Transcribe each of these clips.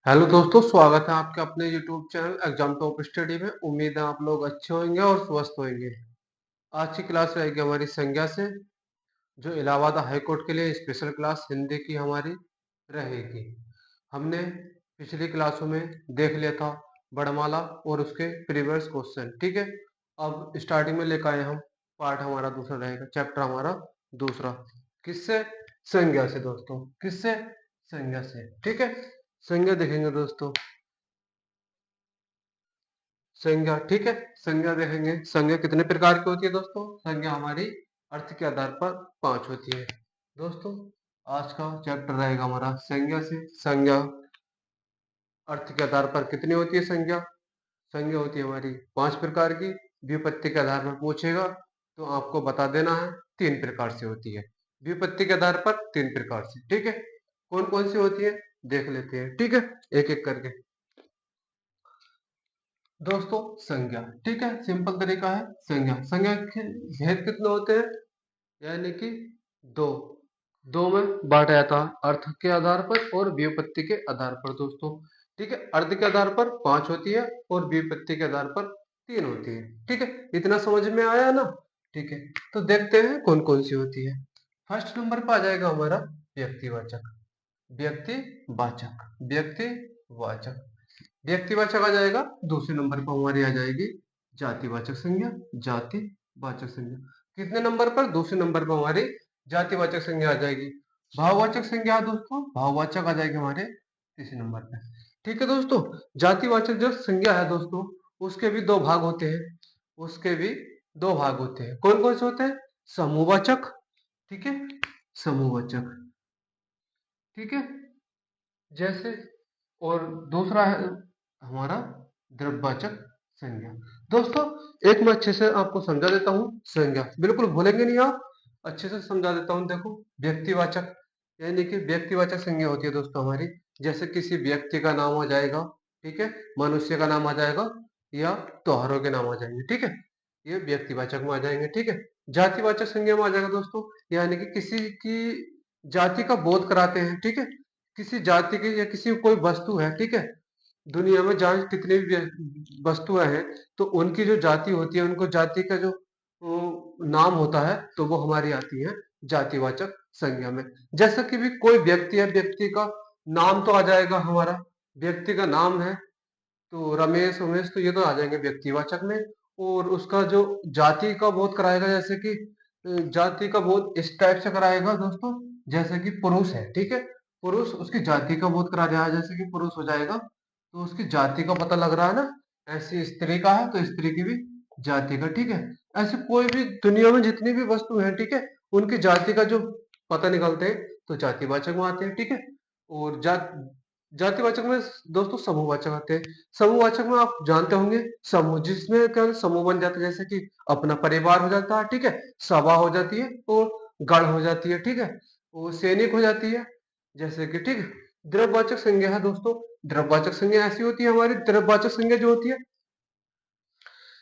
Hello दोस्तों, स्वागत है आपके अपने YouTube channel exam top study में। उम्मीद है आप लोग अच्छे होंगे और स्वस्थ होंगे। आज की क्लास रहेगी हमारी संज्ञा से, जो इलाहाबाद हाई कोर्ट के लिए स्पेशल क्लास हिंदी की हमारी रहेगी। हमने पिछली क्लासों में देख लिया था वर्णमाला और उसके प्रीवियस क्वेश्चन। ठीक है, अब स्टार्टिंग में लेकर आए हम पार्ट हमारा दूसरा रहेगा, चैप्टर हमारा दूसरा। किससे? संज्ञा से दोस्तों। किससे? संज्ञा से। ठीक है, संज्ञा देखेंगे दोस्तों। संज्ञा, ठीक है, संज्ञा देखेंगे। संज्ञा कितने प्रकार की होती है दोस्तों? संज्ञा हमारी अर्थ के आधार पर 5 होती है दोस्तों। आज का चैप्टर रहेगा हमारा संज्ञा से। संज्ञा अर्थ के आधार पर कितनी होती है संज्ञा? संज्ञा होती है हमारी 5 प्रकार की। व्युत्पत्ति के आधार पर पूछेगा तो आपको बता देना है 3 प्रकार से होती है। व्युत्पत्ति के आधार पर 3 प्रकार से। ठीक है, कौन कौन सी होती है देख लेते हैं। ठीक है, एक एक करके दोस्तों। संज्ञा, ठीक है, सिंपल तरीका है। संज्ञा, संज्ञा के भेद कितने होते हैं? यानी कि दो। दो में बांटा जाता है, अर्थ के आधार पर और व्युत्पत्ति के आधार पर दोस्तों। ठीक है, अर्थ के आधार पर 5 होती है और व्युत्पत्ति के आधार पर 3 होती है। ठीक है, इतना समझ में आया ना? ठीक है, तो देखते हैं कौन कौन सी होती है। फर्स्ट नंबर पर आ जाएगा हमारा व्यक्तिवाचक। व्यक्तिवाचक, व्यक्तिवाचक। व्यक्तिवाचक आ जाएगा। दूसरे नंबर पर हमारी आ जाएगी जातिवाचक संज्ञा। जातिवाचक संज्ञा कितने नंबर पर? दूसरे नंबर पर हमारी जातिवाचक संज्ञा आ जाएगी। भाववाचक संज्ञा दोस्तों, भाववाचक आ जाएगी हमारे तीसरे नंबर पे। ठीक है दोस्तों, जातिवाचक जो संज्ञा है दोस्तों, उसके भी दो भाग होते हैं। उसके भी दो भाग होते हैं। कौन कौन से होते हैं? समूहवाचक, ठीक है, समूहवाचक, ठीक है, जैसे। और दूसरा है हमारा द्रव्यवाचक संज्ञा। दोस्तों, एक मैं अच्छे से आपको समझा देता हूँ संज्ञा, बिल्कुल भूलेंगे नहीं आप। अच्छे से समझा देता हूँ। देखो, व्यक्तिवाचक यानी कि व्यक्तिवाचक संज्ञा होती है दोस्तों हमारी। जैसे किसी व्यक्ति का नाम आ जाएगा, ठीक है, मनुष्य का नाम आ जाएगा या त्योहारों के नाम आ जाएंगे। ठीक है, ये व्यक्तिवाचक में आ जाएंगे। ठीक है, जातिवाचक संज्ञा में आ जाएगा दोस्तों, यानी कि किसी की जाति का बोध कराते हैं। ठीक है, किसी जाति की या किसी कोई वस्तु है, ठीक है, दुनिया में जहाँ कितनी भी वस्तुएं हैं, तो उनकी जो जाति होती है, उनको जाति का जो नाम होता है, तो वो हमारी आती है जातिवाचक संज्ञा में। जैसा कि भी कोई व्यक्ति है, व्यक्ति का नाम तो आ जाएगा हमारा। व्यक्ति का नाम है तो रमेश उमेश, तो ये तो आ जाएंगे व्यक्तिवाचक में। और उसका जो जाति का बोध कराएगा, जैसे कि जाति का बोध इस टाइप से कराएगा दोस्तों, जैसे कि पुरुष है, ठीक है, पुरुष, उसकी जाति का बोध करा रहा है, जैसे कि पुरुष हो जाएगा तो उसकी जाति का पता लग रहा है ना। ऐसी स्त्री का है तो स्त्री की भी जाति का। ठीक है, ऐसे कोई भी दुनिया में जितनी भी वस्तु है, ठीक है, उनकी जाति का जो पता निकलते हैं तो जातिवाचक में आते हैं। ठीक है, और जातिवाचक में दोस्तों समूहवाचक आते हैं। समूहवाचक में आप जानते होंगे, समूह जिसमें क्या होता है, समूह बन जाता है, जैसे कि अपना परिवार हो जाता है, ठीक है, सभा हो जाती है और गण हो जाती है। ठीक है, वो सैनिक हो जाती है, जैसे कि। ठीक है, द्रव्यवाचक संज्ञा है दोस्तों। द्रव्यवाचक संज्ञा ऐसी होती है हमारी। द्रव्यवाचक संज्ञा जो होती है,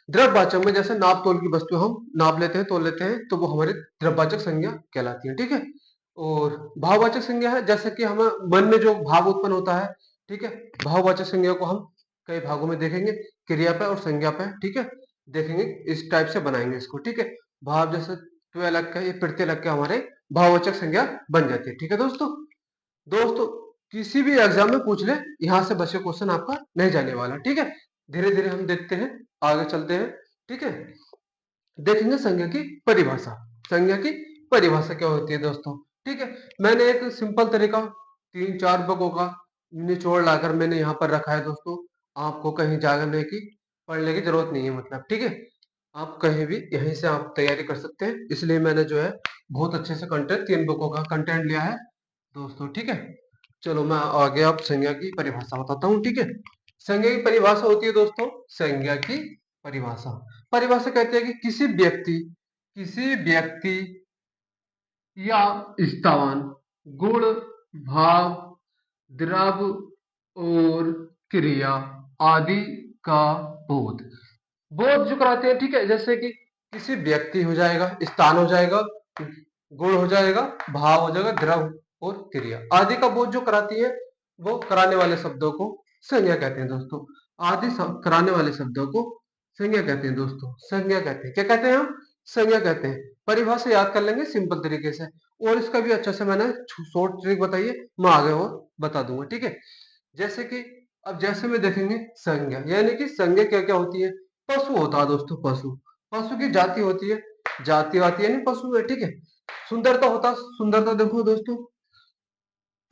द्रव्यवाचक में जैसे नाप तोल की वस्तु हम नाप लेते हैं, तोल लेते हैं, तो वो हमारी द्रव्यवाचक संज्ञा कहलाती है। ठीक है, और भाववाचक संज्ञा है, जैसे कि हमें मन में जो भाव उत्पन्न होता है, ठीक है, भाववाचक संज्ञा को हम कई भागों में देखेंगे, क्रिया पे और संज्ञा पे। ठीक है, देखेंगे, इस टाइप से बनाएंगे इसको। ठीक है, भाव जैसे त्व अलग का, ये प्रत्यय अलग का हमारे भाववाचक संज्ञा बन जाती है। ठीक है दोस्तों। दोस्तों, किसी भी एग्जाम में पूछ ले, यहाँ से बस ये क्वेश्चन आपका नहीं जाने वाला। ठीक है, धीरे धीरे हम देखते हैं, आगे चलते हैं। ठीक है, देखेंगे संज्ञा की परिभाषा। संज्ञा की परिभाषा क्या होती है दोस्तों? ठीक है, मैंने एक सिंपल तरीका 3-4 बुकों का निचोड़ लाकर मैंने यहाँ पर रखा है दोस्तों। आपको कहीं जाने की, पढ़ने की जरूरत नहीं है, मतलब। ठीक है, आप कहीं भी यहीं से आप तैयारी कर सकते हैं, इसलिए मैंने जो है बहुत अच्छे से कंटेंट, 3 बुकों का कंटेंट लिया है दोस्तों। ठीक है, चलो मैं आगे आप संज्ञा की परिभाषा बताता हूँ। ठीक है, संज्ञा की परिभाषा होती है दोस्तों, संज्ञा की परिभाषा, परिभाषा कहते हैं कि किसी व्यक्ति या स्थान, गुण, भाव, द्रव और क्रिया आदि का बोध। बोध जो कराते हैं, ठीक है, जैसे कि किसी व्यक्ति हो जाएगा, स्थान हो जाएगा, गुण हो जाएगा, भाव हो जाएगा, द्रव और क्रिया आदि का बोध जो कराती है, वो कराने वाले शब्दों को संज्ञा कहते हैं दोस्तों। कराने वाले शब्दों को संज्ञा कहते हैं दोस्तों। संज्ञा कहते हैं, क्या कहते हैं हम? संज्ञा कहते हैं। परिभाषा याद कर लेंगे सिंपल तरीके से, और इसका भी अच्छा से मैंने शॉर्ट ट्रिक बताई है, मैं आगे और बता दूंगा, ठीक है। जैसे कि अब जैसे में देखेंगे संज्ञा, यानी कि संज्ञा क्या क्या होती है? पशु होता है दोस्तों, पशु। पशु की जाति होती है, जाति आती है, यानी पशु है, ठीक है। सुंदरता होता, सुंदरता देखो दोस्तों,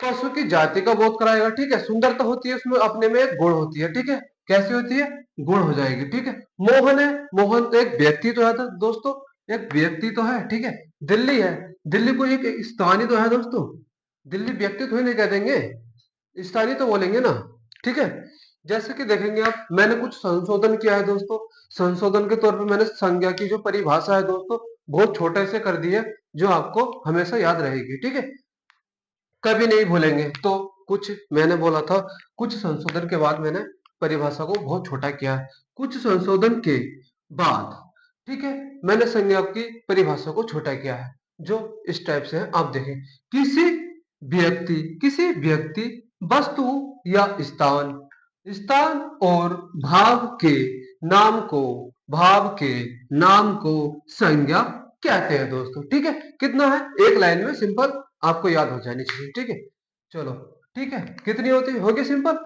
पशु की जाति का बोध कराएगा, ठीक है। सुंदरता होती है, उसमें अपने में एक गुण होती है, ठीक है। कैसी होती है? गुण हो जाएगी, ठीक है। मोहन है, मोहन तो एक व्यक्ति तो है दोस्तों, एक व्यक्ति तो है, ठीक है। दिल्ली है, दिल्ली को एक स्थानीय तो है दोस्तों, दिल्ली व्यक्ति तो ही नहीं कह देंगे, स्थानीय तो बोलेंगे ना, ठीक है। जैसे कि देखेंगे आप, मैंने कुछ संशोधन किया है दोस्तों। संशोधन के तौर पे मैंने संज्ञा की जो परिभाषा है दोस्तों, बहुत छोटे से कर दी है, जो आपको हमेशा याद रहेगी, ठीक है, कभी नहीं भूलेंगे। तो कुछ मैंने बोला था, कुछ संशोधन के बाद मैंने परिभाषा को बहुत छोटा किया है। कुछ संशोधन के बाद, ठीक है, मैंने संज्ञा की परिभाषा को छोटा किया है, जो इस टाइप से है। आप देखें, किसी व्यक्ति, वस्तु या स्थान, स्थान और भाव के नाम को संज्ञा कहते हैं दोस्तों, ठीक है। कितना है? एक लाइन में सिंपल आपको याद हो जानी चाहिए, ठीक है। चलो, ठीक है, कितनी होगी सिंपल?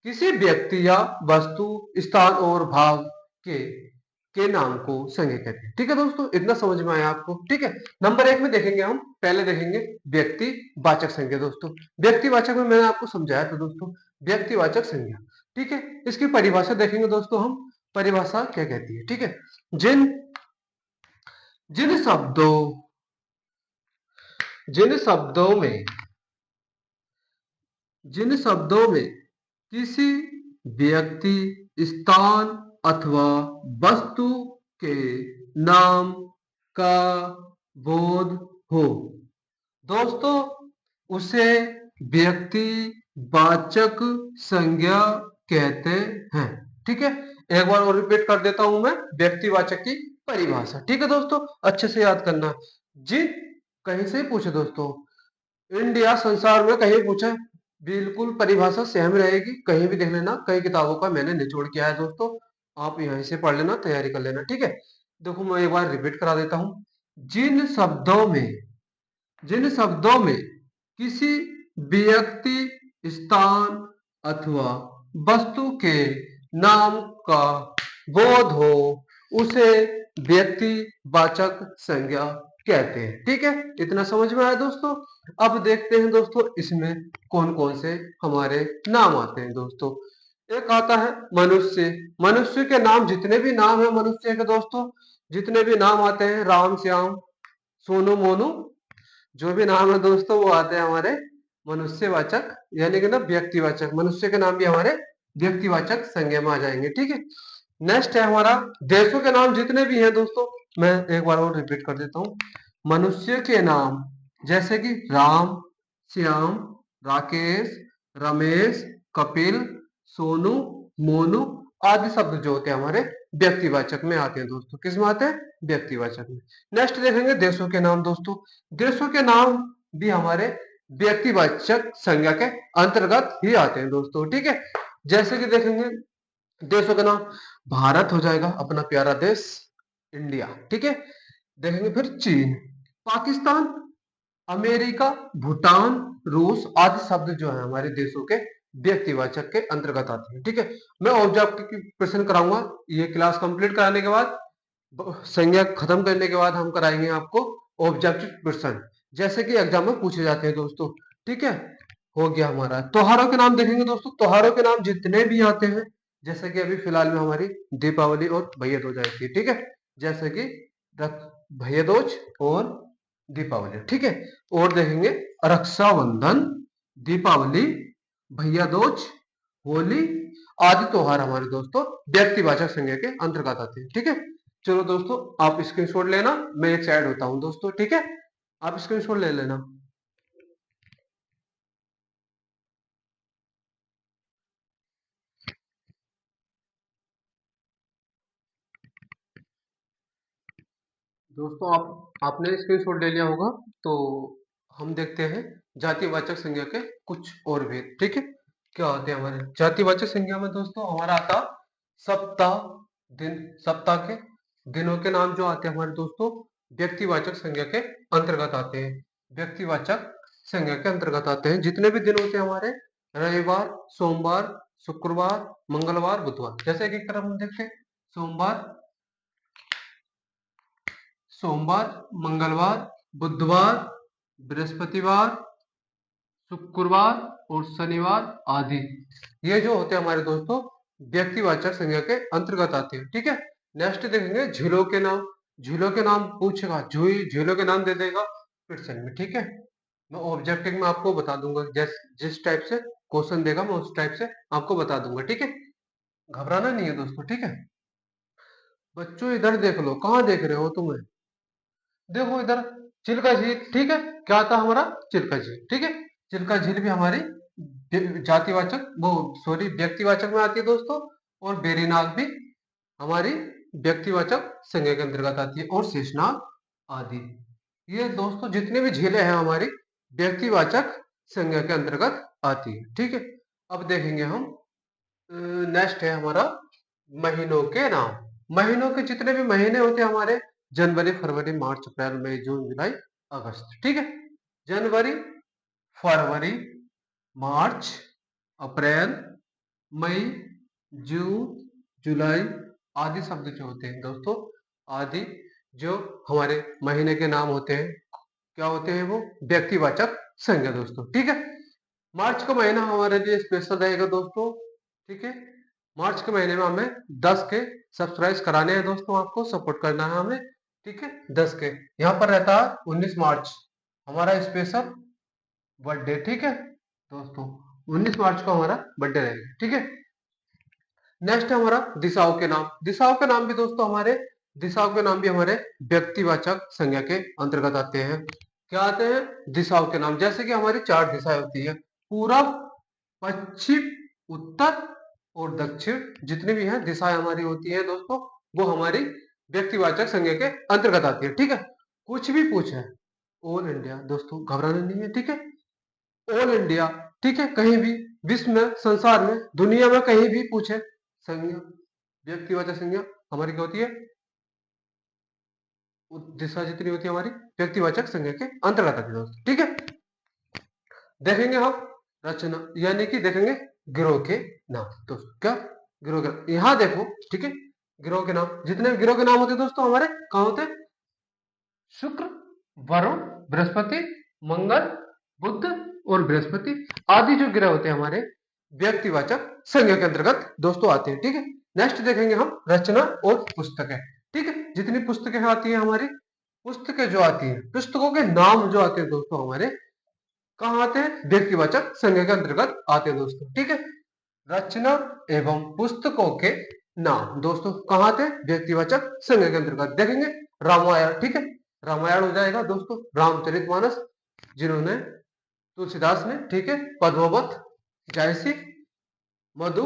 किसी व्यक्ति या वस्तु, स्थान और भाव के के नाम को संज्ञा कहते हैं, ठीक है दोस्तों। इतना समझ में आया आपको, ठीक है। नंबर एक में देखेंगे हम, पहले देखेंगे व्यक्ति वाचक संज्ञा दोस्तों। व्यक्तिवाचक में मैंने आपको समझाया था दोस्तों, व्यक्तिवाचक संज्ञा, ठीक है। इसकी परिभाषा देखेंगे दोस्तों हम, परिभाषा क्या कहती है, ठीक है। जिन जिन शब्दों जिन शब्दों में जिन शब्दों में किसी व्यक्ति, स्थान अथवा वस्तु के नाम का बोध हो दोस्तों, उसे व्यक्ति वाचक संज्ञा कहते हैं, ठीक है। एक बार और रिपीट कर देता हूं मैं व्यक्तिवाचक की परिभाषा, ठीक है दोस्तों, अच्छे से याद करना। जिन कहीं से पूछे दोस्तों, इंडिया संसार में कहीं पूछे, बिल्कुल परिभाषा सेम रहेगी, कहीं भी देख लेना, कई किताबों का मैंने निचोड़ किया है दोस्तों, आप यहीं से पढ़ लेना, तैयारी कर लेना, ठीक है। देखो मैं एक बार रिपीट करा देता हूं, जिन शब्दों में जिन शब्दों में किसी व्यक्ति, स्थान अथवा वस्तु के नाम का बोध हो, उसे व्यक्तिवाचक संज्ञा कहते हैं, ठीक है। इतना समझ में आया दोस्तों। अब देखते हैं दोस्तों, इसमें कौन कौन से हमारे नाम आते हैं दोस्तों। एक आता है मनुष्य। मनुष्य के नाम, जितने भी नाम है मनुष्य के दोस्तों, जितने भी नाम आते हैं, राम श्याम सोनू मोनू, जो भी नाम है दोस्तों, वो आते हैं हमारे मनुष्यवाचक, यानी कि ना व्यक्तिवाचक। मनुष्य के नाम भी हमारे व्यक्तिवाचक संज्ञा में आ जाएंगे, ठीक है। नेक्स्ट है हमारा देशों के नाम, जितने भी हैं दोस्तों, मैं एक बार और रिपीट कर देता हूँ। मनुष्य के नाम जैसे कि राम, श्याम, राकेश, रमेश, कपिल, सोनू, मोनू आदि शब्द जो होते हैं हमारे व्यक्तिवाचक में आते हैं दोस्तों। किस में आते हैं? व्यक्तिवाचक में। नेक्स्ट देखेंगे देशों के नाम दोस्तों। देशों के नाम भी हमारे व्यक्तिवाचक संज्ञा के अंतर्गत ही आते हैं दोस्तों, ठीक है। जैसे कि देखेंगे देशों के नाम, भारत हो जाएगा अपना प्यारा देश, इंडिया, ठीक है। देखेंगे फिर चीन, पाकिस्तान, अमेरिका, भूटान, रूस आदि शब्द जो है हमारे देशों के व्यक्तिवाचक के अंतर्गत आते हैं, ठीक है। मैं ऑब्जेक्टिव क्वेश्चन कराऊंगा, ये क्लास कंप्लीट कराने के बाद, संज्ञा खत्म करने के बाद हम कराएंगे आपको ऑब्जेक्टिव क्वेश्चन, जैसे कि एग्जाम में पूछे जाते हैं दोस्तों, ठीक है। हो गया हमारा। त्योहारों के नाम देखेंगे दोस्तों, त्योहारों के नाम जितने भी आते हैं, जैसे कि अभी फिलहाल में हमारी दीपावली और भैया दूज आई थी, ठीक है। जैसे कि भैया दूज और दीपावली, ठीक है। और देखेंगे रक्षाबंधन, दीपावली, भैया दूज, होली आदि त्योहार हमारे दोस्तों व्यक्तिवाचक संज्ञा के अंतर्गत आते हैं, ठीक है। चलो दोस्तों, आप स्क्रीनशॉट लेना, मैं एक साइड होता हूं दोस्तों, ठीक है। आप स्क्रीनशॉट ले लेना। दोस्तों आपने स्क्रीनशॉट ले लिया होगा, तो हम देखते हैं जातिवाचक संज्ञा के कुछ और भेद, ठीक है। क्या होते हैं हमारे जातिवाचक संज्ञा में दोस्तों? हमारा आता सप्ताह, दिन। सप्ताह के दिनों के नाम जो आते हैं हमारे दोस्तों, व्यक्तिवाचक संज्ञा के अंतर्गत आते हैं। व्यक्तिवाचक संज्ञा के अंतर्गत आते हैं जितने भी दिन होते हैं हमारे, रविवार, सोमवार, शुक्रवार, मंगलवार, बुधवार। जैसे एक एक तरफ हम देखते हैं, सोमवार, सोमवार, मंगलवार, बुधवार, बृहस्पतिवार, शुक्रवार और शनिवार आदि। ये जो होते हैं हमारे दोस्तों, व्यक्तिवाचक संज्ञा के अंतर्गत आते हैं। ठीक है। नेक्स्ट देखेंगे झीलों के नाम। झीलों के नाम पूछेगा, झीलों के नाम दे देगा क्वेश्चन में। ठीक है। मैं ऑब्जेक्टिव में आपको बता दूंगा, जिस टाइप से क्वेश्चन देगा मैं उस टाइप से आपको बता दूंगा। ठीक है। घबराना नहीं है दोस्तों। ठीक है। बच्चों इधर देख लो, कहाँ देख रहे हो तुम्हें? देखो इधर, चिल्का झील। ठीक है। क्या था हमारा? चिल्का झील। ठीक है। चिल्का झील भी हमारी जातिवाचक, वो सॉरी, व्यक्तिवाचक में आती है दोस्तों। और बेरीनाग भी हमारी व्यक्तिवाचक संज्ञा के अंतर्गत आती है, और शेषनाग आदि। ये दोस्तों जितनी भी झीलें हैं हमारी व्यक्तिवाचक संज्ञा के अंतर्गत आती है। ठीक है। अब देखेंगे हम, नेक्स्ट है हमारा महीनों के नाम। महीनों के जितने भी महीने होते हैं हमारे, जनवरी, फरवरी, मार्च, अप्रैल, मई, जून, जुलाई, अगस्त। ठीक है। जनवरी, फरवरी, मार्च, अप्रैल, मई, जून, जुलाई आदि शब्द जो होते हैं दोस्तों, आदि जो हमारे महीने के नाम होते हैं, क्या होते हैं वो? व्यक्तिवाचक संज्ञा दोस्तों। ठीक है। मार्च का महीना हमारे लिए स्पेशल रहेगा दोस्तों। ठीक है। मार्च के महीने में हमें 10 के सब्सक्राइब कराने हैं दोस्तों, आपको सपोर्ट करना है हमें। ठीक है। 10 के यहाँ पर रहता है 19 मार्च हमारा स्पेशल बर्थडे। ठीक है दोस्तों, 19 मार्च को हमारा बर्थडे रहेगा। ठीक है। नेक्स्ट है हमारा दिशाओं के नाम। दिशाओं के नाम भी दोस्तों हमारे, दिशाओं के नाम भी हमारे व्यक्तिवाचक संज्ञा के अंतर्गत आते हैं। क्या आते हैं? दिशाओं के नाम। जैसे कि हमारी 4 दिशाएं होती है, पूरब, पश्चिम, उत्तर और दक्षिण। जितनी भी हैं दिशाएं हमारी होती है दोस्तों, वो हमारी व्यक्तिवाचक संज्ञा के अंतर्गत आती है। ठीक है। कुछ भी पूछे, ऑल इंडिया दोस्तों, घबराना नहीं है। ठीक है। All India. ठीक है। कहीं भी विश्व में, संसार में, दुनिया में कहीं भी पूछे, संज्ञा, व्यक्तिवाचक संज्ञा हमारी क्या होती है? दिशा जितनी होती है हमारी व्यक्तिवाचक संज्ञा के अंतर्गत आती है दोस्तों। ठीक है। देखेंगे हम रचना, यानी कि देखेंगे गिरोह के नाम दोस्तों। क्या? गिरोह के, यहाँ देखो। ठीक है। गिरोह के नाम, जितने भी गिरोह के नाम होते हैं दोस्तों हमारे, कहाँ होते हैं? शुक्र, वरुण, बृहस्पति, मंगल, बुध और बृहस्पति आदि जो ग्रह होते हैं हमारे व्यक्तिवाचक संज्ञा के अंतर्गत दोस्तों आते हैं। ठीक है। नेक्स्ट देखेंगे हम रचना और पुस्तकें। ठीक है। जितनी पुस्तकें आती है हमारी, पुस्तकें जो आती है, पुस्तकों के नाम जो आते हैं दोस्तों हमारे, कहाँ आते हैं? व्यक्तिवाचक संज्ञा के अंतर्गत आते हैं दोस्तों। ठीक है। रचना एवं पुस्तकों के नाम दोस्तों कहाँ आते हैं? व्यक्तिवाचक संज्ञा के अंतर्गत। देखेंगे रामायण। ठीक है। रामायण हो जाएगा दोस्तों रामचरितमानस, जिन्होंने तुलसीदास ने। ठीक है। पद्मावत, जायसी, मधु,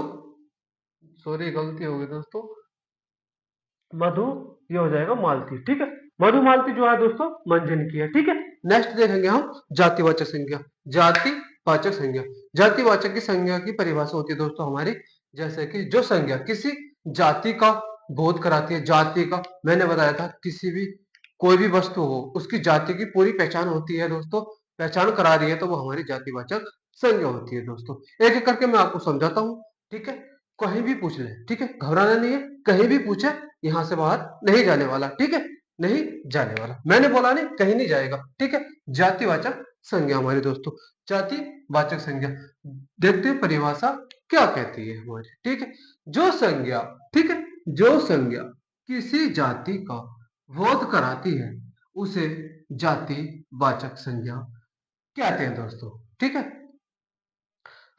सॉरी गलती हो गई दोस्तों, मधु, ये हो जाएगा मालती। ठीक है। मधु मालती जो है दोस्तों मंजन की है। ठीक है। नेक्स्ट देखेंगे हम जातिवाचक संज्ञा। जातिवाचक संज्ञा, जातिवाचक की संज्ञा की परिभाषा होती है दोस्तों हमारी, जैसे कि जो संज्ञा किसी जाति का बोध कराती है। जाति का, मैंने बताया था, किसी भी कोई भी वस्तु हो, उसकी जाति की पूरी पहचान होती है दोस्तों, पहचान करा रही है तो वो हमारी जातिवाचक संज्ञा होती है दोस्तों। एक एक करके मैं आपको समझाता हूँ। ठीक है। कहीं भी पूछ ले। ठीक है। घबराना नहीं है, कहीं भी पूछे, यहाँ से बाहर नहीं जाने वाला। ठीक है। नहीं जाने वाला, मैंने बोला नहीं, कहीं नहीं जाएगा। ठीक है। जातिवाचक संज्ञा हमारी दोस्तों, जातिवाचक संज्ञा। देखते हैं परिभाषा क्या कहती है हमारी। ठीक है। जो संज्ञा, ठीक है, जो संज्ञा किसी जाति का बोध कराती है उसे जातिवाचक संज्ञा कहते हैं दोस्तों। ठीक है।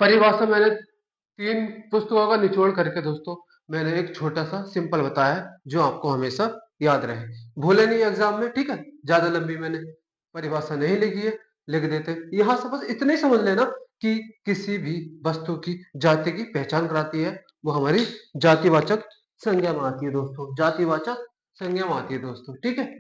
परिभाषा मैंने 3 पुस्तकों का निचोड़ करके दोस्तों मैंने एक छोटा सा सिंपल बताया है, जो आपको हमेशा याद रहे, भूले नहीं एग्जाम में। ठीक है। ज्यादा लंबी मैंने परिभाषा नहीं लिखी है, लिख देते। यहाँ से बस इतने ही समझ लेना कि किसी भी वस्तु की जाति की पहचान कराती है, वो हमारी जातिवाचक संज्ञा में आती है दोस्तों, जातिवाचक संज्ञा में आती है दोस्तों। ठीक है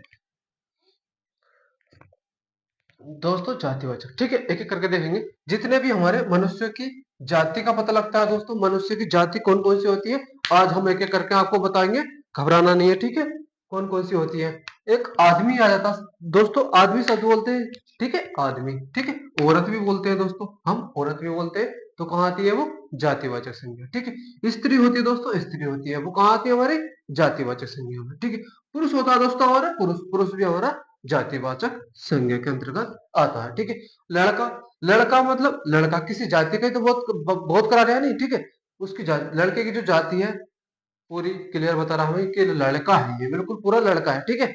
दोस्तों, जातिवाचक। ठीक है। एक एक करके देखेंगे। जितने भी हमारे मनुष्य की जाति का पता लगता है दोस्तों, मनुष्य की जाति कौन कौन सी होती है। आज हम एक एक करके आपको बताएंगे, घबराना नहीं है, ठीक है। कौन कौन सी होती है। एक आदमी आ जाता है दोस्तों, आदमी शब्द बोलते हैं, ठीक है, आदमी, ठीक है। औरत भी बोलते हैं दोस्तों, हम औरत भी बोलते हैं, तो कहाँ आती है वो, जातिवाचक संज्ञा, ठीक है। स्त्री होती है दोस्तों, स्त्री होती है, वो कहाँ आती है हमारे जातिवाचक संज्ञा में, ठीक है। पुरुष होता है दोस्तों हमारा, पुरुष, पुरुष भी हमारा जातिवाचक संज्ञा के अंतर्गत आता है, ठीक है। लड़का, लड़का मतलब लड़का किसी जाति का ही तो बहुत करा रहा है नहीं, ठीक है। उसकी लड़के की जो जाति है पूरी क्लियर बता रहा हूँ कि लड़का है, ये बिल्कुल पूरा लड़का है, ठीक है।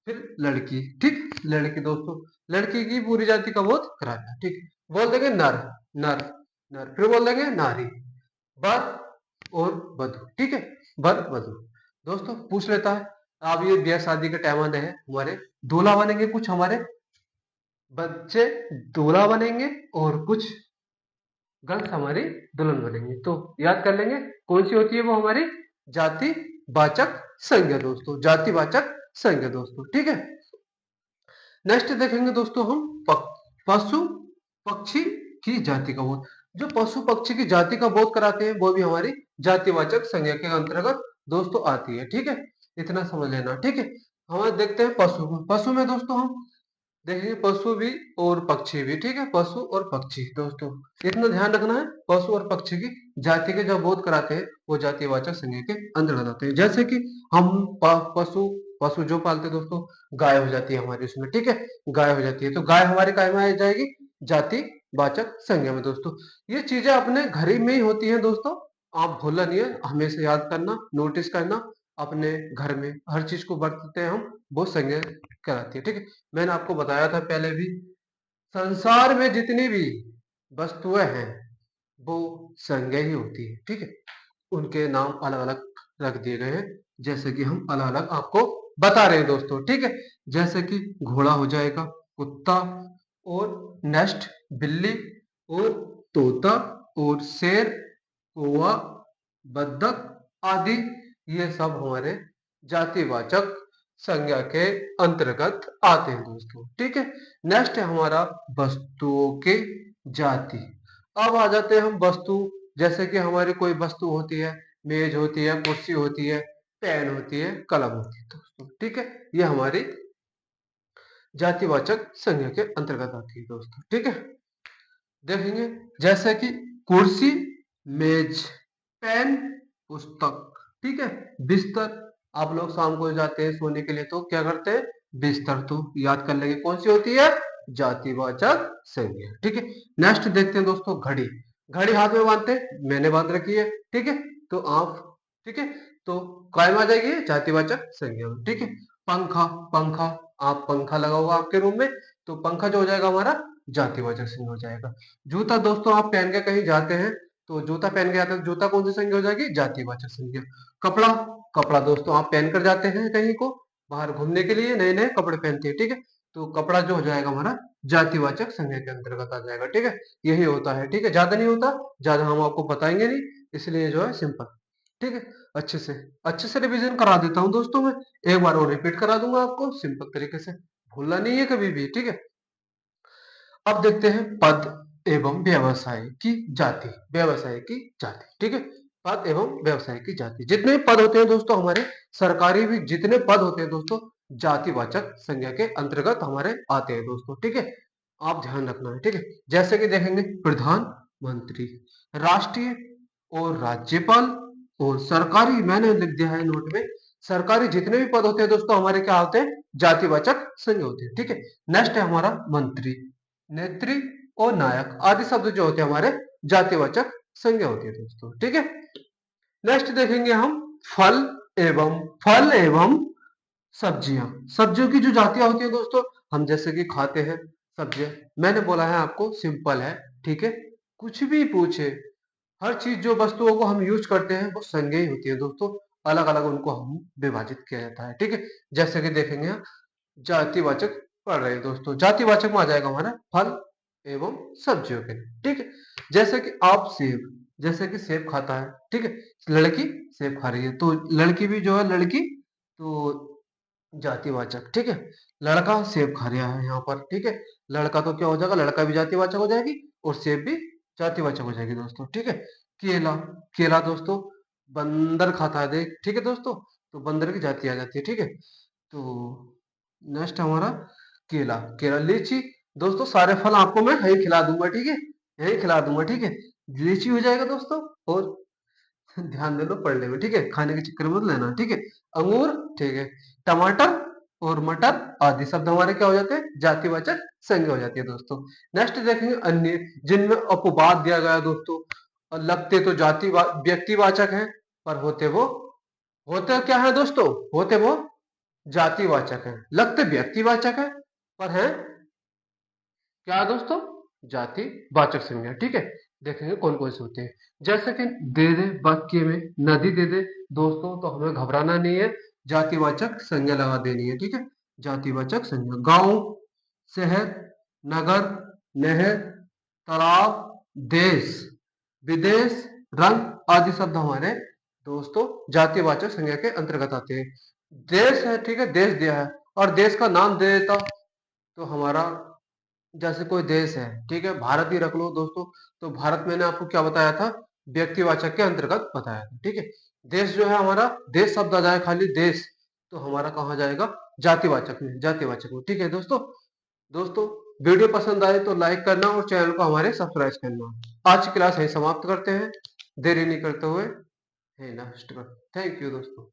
फिर लड़की, ठीक, लड़की दोस्तों, लड़की की पूरी जाति का बोध करा रहा है, ठीक है। बोल देंगे नर, नर, नर, फिर बोल देंगे नारी, वर और वधु, ठीक है, वर वधु। दोस्तों पूछ लेता है, अब ये ब्याह शादी के टाइम आने हैं हमारे, दूल्हा बनेंगे कुछ हमारे बच्चे, दूल्हा बनेंगे, और कुछ गर्ल्स हमारी दुल्हन बनेंगी। तो याद कर लेंगे कौन सी होती है वो हमारी जातिवाचक संज्ञा दोस्तों, जातिवाचक संज्ञा दोस्तों, ठीक है। नेक्स्ट देखेंगे दोस्तों हम पशु पक्षी की जाति का बोध। जो पशु पक्षी की जाति का बोध कराते हैं वो भी हमारी जातिवाचक संज्ञा के अंतर्गत दोस्तों आती है, ठीक है। इतना समझ लेना, ठीक है। हम देखते हैं पशु, पशु में दोस्तों हम देखिए पशु भी और पक्षी भी, ठीक है, पशु और पक्षी दोस्तों, इतना ध्यान रखना है। पशु और पक्षी की जाति के जब बोध कराते हैं वो जातिवाचक संज्ञा के अंतर्गत आते हैं। जैसे कि हम पशु, पशु जो पालते हैं दोस्तों, गाय हो जाती है हमारी उसमें, ठीक है, गाय हो जाती है, तो गाय हमारे काय में आ जाएगी, जातिवाचक संज्ञा में दोस्तों। ये चीजें अपने घर ही में ही होती है दोस्तों, आप भूलना नहीं है, हमेशा याद करना, नोटिस करना। अपने घर में हर चीज को बरतते हैं हम, वो संज्ञा कहलाती है, ठीक है। मैंने आपको बताया था पहले भी, संसार में जितनी भी वस्तुएं हैं वो संज्ञा ही होती है, ठीक है। उनके नाम अलग अलग रख दिए गए हैं, जैसे कि हम अलग अलग आपको बता रहे हैं दोस्तों, ठीक है। जैसे कि घोड़ा हो जाएगा, कुत्ता, और नेस्ट बिल्ली, और तोता, और शेर, कौवा, बत्तख आदि, ये सब हमारे जातिवाचक संज्ञा के अंतर्गत आते हैं दोस्तों, ठीक है। नेक्स्ट है हमारा वस्तुओं के जाति। अब आ जाते हैं हम वस्तु, जैसे कि हमारी कोई वस्तु होती है, मेज होती है, कुर्सी होती है, पेन होती है, कलम होती है दोस्तों, ठीक है। ये हमारी जातिवाचक संज्ञा के अंतर्गत आती है दोस्तों, ठीक है। देखेंगे जैसे कि कुर्सी, मेज, पेन, पुस्तक, ठीक है, बिस्तर। आप लोग शाम को जाते हैं सोने के लिए तो क्या करते हैं, बिस्तर, तो याद कर लेंगे कौन सी होती है, जातिवाचक संज्ञा, ठीक है। नेक्स्ट देखते हैं दोस्तों घड़ी, घड़ी हाथ में बांधते हैं, मैंने बांध रखी है, ठीक है, तो आप, ठीक है, तो कायम आ जाएगी जातिवाचक संज्ञा में, ठीक है। पंखा, पंखा, आप पंखा लगा हुआ आपके रूम में, तो पंखा जो हो जाएगा हमारा जातिवाचक संज्ञा हो जाएगा। जूता दोस्तों आप पहन के कहीं जाते हैं, तो जूता पहन के जाते हैं, जूता कौन सी संज्ञा हो जाएगी, जातिवाचक संज्ञा। कपड़ा, कपड़ा दोस्तों आप पहन कर जाते हैं कहीं को, बाहर घूमने के लिए नए नए कपड़े पहनते हैं, ठीक है, तो कपड़ा जो हो जाएगा हमारा जातिवाचक संज्ञा के अंतर्गत आ जाएगा, ठीक है। यही होता है, ठीक है, ज्यादा नहीं होता, ज्यादा हम आपको बताएंगे नहीं, इसलिए जो है सिंपल, ठीक है। अच्छे से रिवीजन करा देता हूँ दोस्तों मैं, एक बार और रिपीट करा दूंगा आपको सिंपल तरीके से, भूलना नहीं है कभी भी, ठीक है। अब देखते हैं पद एवं व्यवसाय की जाति, व्यवसाय की जाति, ठीक है। पद एवं व्यवसाय की जाति, जितने पद होते हैं दोस्तों हमारे सरकारी भी, जितने पद होते हैं दोस्तों जातिवाचक संज्ञा के अंतर्गत हमारे आते हैं दोस्तों, ठीक है। आप ध्यान रखना है, ठीक है। जैसे कि देखेंगे प्रधानमंत्री, राष्ट्रीय, और राज्यपाल, और सरकारी, मैंने लिख दिया है नोट में, सरकारी जितने भी पद होते हैं दोस्तों हमारे क्या होते हैं, जातिवाचक संज्ञा होते हैं, ठीक है। नेक्स्ट है हमारा मंत्री, नेत्री, और नायक आदि शब्द जो होते हैं हमारे जातिवाचक संज्ञा होती है दोस्तों, ठीक है। नेक्स्ट देखेंगे हम फल फल एवं सब्जियां, सब्जियों की जो जातियां होती है दोस्तों, हम जैसे कि खाते हैं सब्जियां, मैंने बोला है आपको सिंपल है, ठीक है। कुछ भी पूछे, हर चीज जो वस्तुओं को हम यूज करते हैं वो संज्ञा ही होती है दोस्तों, अलग अलग उनको हम विभाजित किया जाता है, ठीक है। जैसे कि देखेंगे हम जातिवाचक पढ़ रहे हैं दोस्तों, जातिवाचक में आ जाएगा हमारा फल एवं सब्जियों के लिए, ठीक है। जैसे कि आप सेब, जैसे कि सेब खाता है, ठीक है, लड़की सेब खा रही है, तो लड़की भी जो है लड़की, तो जातिवाचक, ठीक है। लड़का सेब खा रहा है यहाँ पर, ठीक है, लड़का तो क्या हो जाएगा, लड़का भी जातिवाचक हो जाएगी, और सेब भी जातिवाचक हो जाएगी दोस्तों, ठीक है। केला, केला दोस्तों बंदर खाता है देख, ठीक है दोस्तों, तो बंदर की जाति आ जाती है, ठीक है। तो नेक्स्ट हमारा केला, केला, लीची दोस्तों सारे फल आपको मैं यही खिला दूंगा, ठीक है, यही खिला दूंगा, ठीक है। लीची हो जाएगा दोस्तों, और ध्यान दे लो पढ़ने में, ठीक है, खाने के चक्कर में मत लेना, ठीक है। अंगूर, ठीक है, टमाटर और मटर आदि शब्द हमारे क्या हो जाते हैं, जातिवाचक संज्ञा हो जाती है दोस्तों। नेक्स्ट देखेंगे अन्य, जिनमें अपवाद दिया गया है दोस्तों, और लगते तो जाति व्यक्तिवाचक है, पर होते क्या है दोस्तों, होते वो जातिवाचक है, लगते व्यक्तिवाचक है, पर है क्या है दोस्तों, जातिवाचक संज्ञा, ठीक है। देखेंगे कौन कौन से होते हैं, जैसे कि दे दे वाक्य में, नदी दे दे दोस्तों, तो हमें घबराना नहीं है, जातिवाचक संज्ञा लगा देनी है, ठीक है, जातिवाचक संज्ञा। गांव, शहर, नगर, नहर, तालाब, देश, विदेश, रंग आदि शब्द हमारे दोस्तों जातिवाचक संज्ञा के अंतर्गत आते हैं। देश है, ठीक है, देश दिया है और देश का नाम दे देता, तो हमारा जैसे कोई देश है, ठीक है, भारत ही रख लो दोस्तों, तो भारत मैंने आपको क्या बताया था, व्यक्तिवाचक के अंतर्गत बताया था, ठीक है। देश जो है हमारा, देश शब्द आ जाए खाली देश, तो हमारा कहाँ जाएगा, जातिवाचक में, जातिवाचक में, ठीक है दोस्तों। दोस्तों वीडियो पसंद आए तो लाइक करना और चैनल को हमारे सब्सक्राइब करना। आज की क्लास यही समाप्त करते हैं, देरी नहीं करते हुए, है ना, थैंक यू दोस्तों।